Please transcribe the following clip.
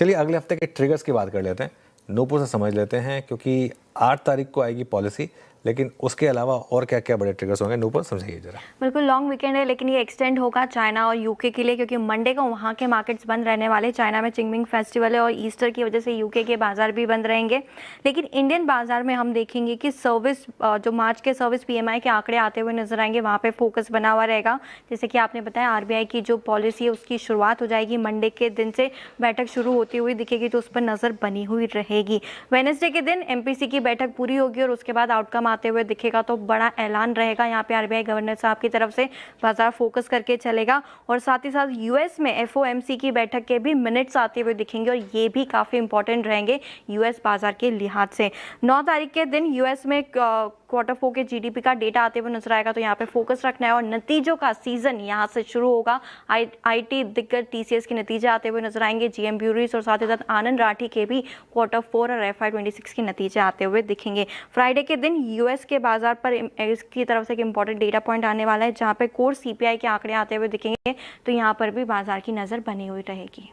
चलिए अगले हफ्ते के ट्रिगर्स की बात कर लेते हैं, नूपुर से समझ लेते हैं, क्योंकि 8 तारीख को आएगी पॉलिसी, लेकिन उसके अलावा और क्या क्या बड़े ट्रिगर्स होंगे, नूपुर समझाइए जरा। बिल्कुल लॉन्ग वीकेंड है, लेकिन ये एक्सटेंड होगा चाइना और यूके के लिए, क्योंकि मंडे को वहाँ के मार्केट्स बंद रहने वाले। चाइना में चिंगमिंग फेस्टिवल है और ईस्टर की वजह से यूके के बाजार भी बंद रहेंगे। लेकिन इंडियन बाजार में हम देखेंगे कि सर्विस जो मार्च के सर्विस पीएमआई के आंकड़े आते हुए नजर आएंगे, वहाँ पे फोकस बना हुआ रहेगा। जैसे कि आपने बताया, आरबीआई की जो पॉलिसी है उसकी शुरुआत हो जाएगी मंडे के दिन से, बैठक शुरू होती हुई दिखेगी, तो उस पर नजर बनी हुई रहेगी। वेडनेसडे के दिन एमपीसी की बैठक पूरी होगी और उसके बाद आउटकम आते हुए दिखेगा, तो बड़ा ऐलान रहेगा यहाँ पे आरबीआई गवर्नर साहब की तरफ से। बाजार फोकस करके चलेगा और साथ ही साथ यूएस में एफओएमसी की बैठक के भी मिनट्स आते हुए दिखेंगे और ये भी काफ़ी इंपॉर्टेंट रहेंगे यूएस बाजार के लिहाज से। 9 तारीख के दिन यूएस में क्वार्टर 4 के जीडीपी का डेटा आते हुए नजर आएगा, तो यहाँ पे फोकस रखना है। और नतीजों का सीजन यहाँ से शुरू होगा। आईटी दिग्गज टीसीएस के नतीजे आते हुए नजर आएंगे, जीएम ब्यूरीज और साथ ही साथ आनंद राठी के भी क्वार्टर 4 और FY26 के नतीजे आते हुए दिखेंगे। फ्राइडे के दिन यूएस के बाजार पर इसकी तरफ से एक इंपॉर्टेंट डेटा पॉइंट आने वाला है, जहाँ पे कोर सीपीआई के आंकड़े आते हुए दिखेंगे, तो यहाँ पर भी बाजार की नज़र बनी हुई रहेगी।